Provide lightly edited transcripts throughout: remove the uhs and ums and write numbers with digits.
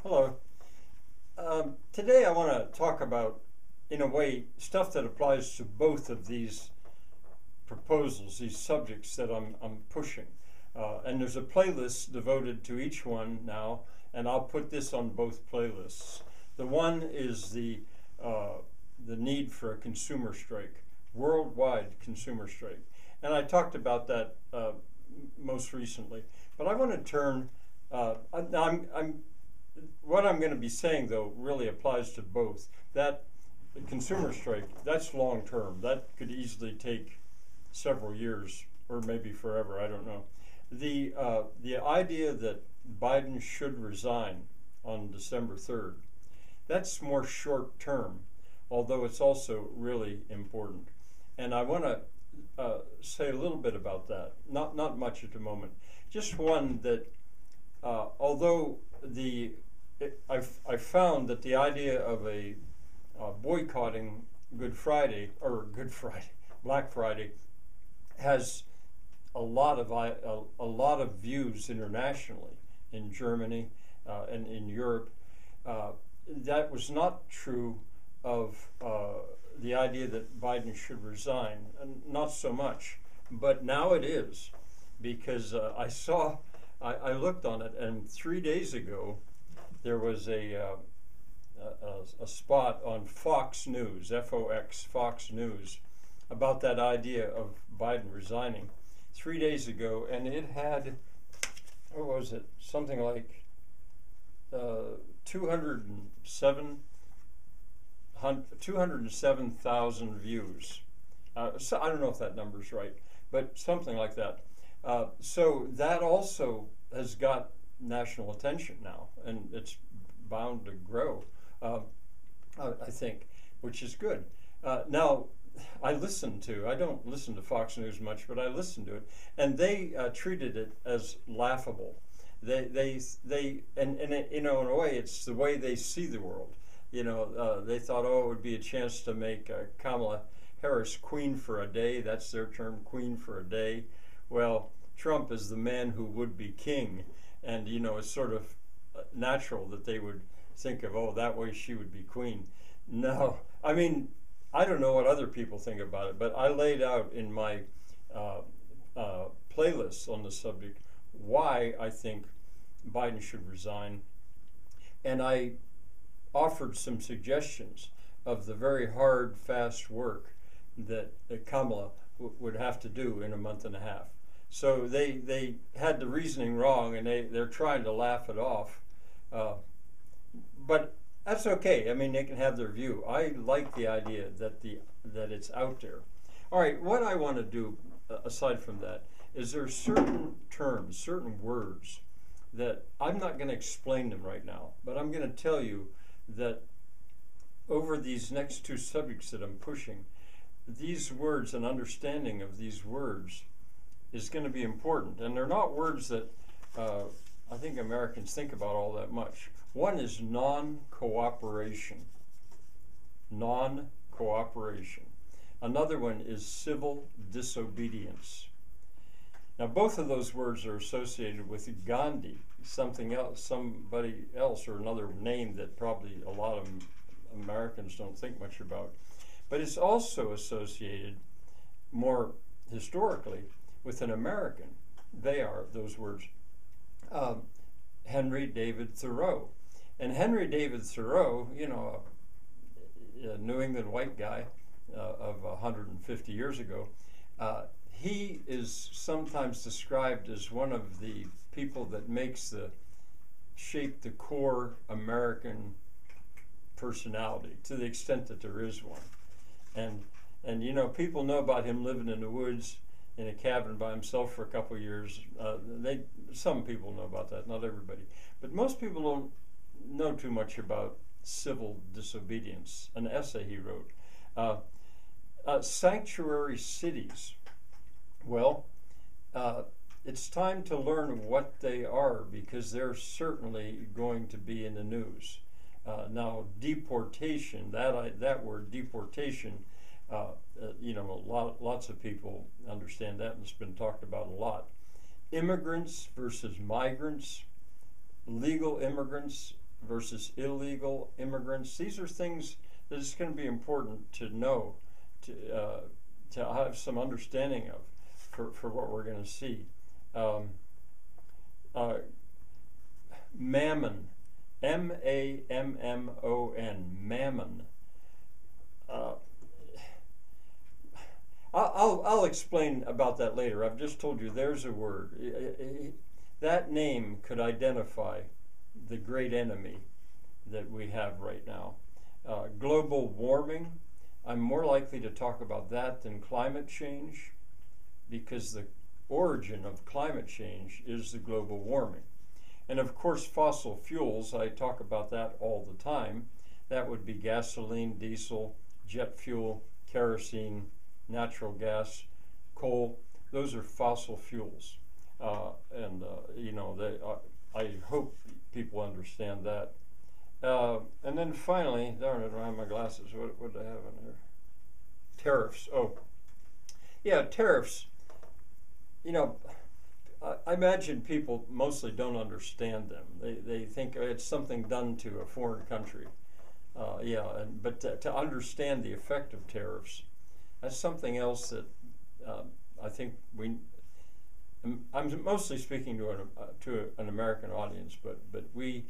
Hello. Today I want to talk about, in a way, stuff that applies to both of these proposals, these subjects that I'm pushing. And there's a playlist devoted to each one now, and I'll put this on both playlists. The one is the need for a consumer strike, worldwide consumer strike. And I talked about that most recently. But I want to turn, now what I'm going to be saying, though, really applies to both. That consumer strike, that's long term. That could easily take several years or maybe forever. I don't know. The idea that Biden should resign on December 3rd, that's more short term, although it's also really important. And I want to say a little bit about that. Not much at the moment. Just one that, although I found that the idea of a boycotting Black Friday, has a lot of views internationally in Germany and in Europe. That was not true of the idea that Biden should resign, not so much, but now it is, because I looked on it, and 3 days ago there was a spot on Fox News, FOX, Fox News, about that idea of Biden resigning 3 days ago, and it had, what was it, something like 207,000 views. So I don't know if that number's right, but something like that. So that also has got national attention now, and it's bound to grow, I think, which is good. Now, I don't listen to Fox News much, but I listen to it, and they treated it as laughable. And in a way, it's the way they see the world. They thought, it would be a chance to make Kamala Harris queen for a day. That's their term, queen for a day. Well, Trump is the man who would be king, and it's sort of natural that they would think of, that way she would be queen. No, I mean, I don't know what other people think about it, but I laid out in my playlist on the subject why I think Biden should resign, and I offered some suggestions of the very hard, fast work that Kamala would have to do in a month and a half. So they had the reasoning wrong, and they're trying to laugh it off. But that's okay. I mean, they can have their view. I like the idea that it's out there. All right, what I want to do, aside from that, is there are certain terms, certain words that I'm not going to explain them right now, but I'm going to tell you that over these next two subjects that I'm pushing, these words and understanding of these words is going to be important. And they're not words that I think Americans think about all that much. One is non-cooperation. Non-cooperation. Another one is civil disobedience. Now, both of those words are associated with Gandhi, somebody else, or another name that probably a lot of Americans don't think much about. But it's also associated more historically with an American. They are, those words, Henry David Thoreau. And Henry David Thoreau, a New England white guy of 150 years ago, he is sometimes described as one of the people that shape the core American personality, to the extent that there is one. And people know about him living in the woods in a cabin by himself for a couple of years. Some people know about that, not everybody. But most people don't know too much about civil disobedience, an essay he wrote. Sanctuary cities. Well, it's time to learn what they are, because they're certainly going to be in the news. Now, deportation, that word deportation, lots of people understand that, and it's been talked about a lot. Immigrants versus migrants, legal immigrants versus illegal immigrants. These are things that it's going to be important to know, to have some understanding of for what we're going to see. Mammon, M-A-M-M-O-N, mammon. I'll explain about that later. I've just told you there's a word. That name could identify the great enemy that we have right now. Global warming, I'm more likely to talk about that than climate change, because the origin of climate change is the global warming. And of course, fossil fuels, I talk about that all the time. That would be gasoline, diesel, jet fuel, kerosene, natural gas, coal. Those are fossil fuels. I hope people understand that. And then finally, darn it, I don't have my glasses. What do I have in there? Tariffs. Oh, yeah, tariffs. I imagine people mostly don't understand them. They think it's something done to a foreign country. But to understand the effect of tariffs, that's something else that I think I'm mostly speaking to an American audience, but we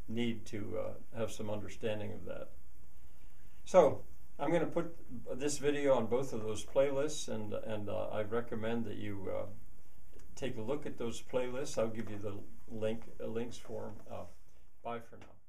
need to have some understanding of that. So I'm going to put this video on both of those playlists, and I recommend that you take a look at those playlists. I'll give you the links for them. Bye for now.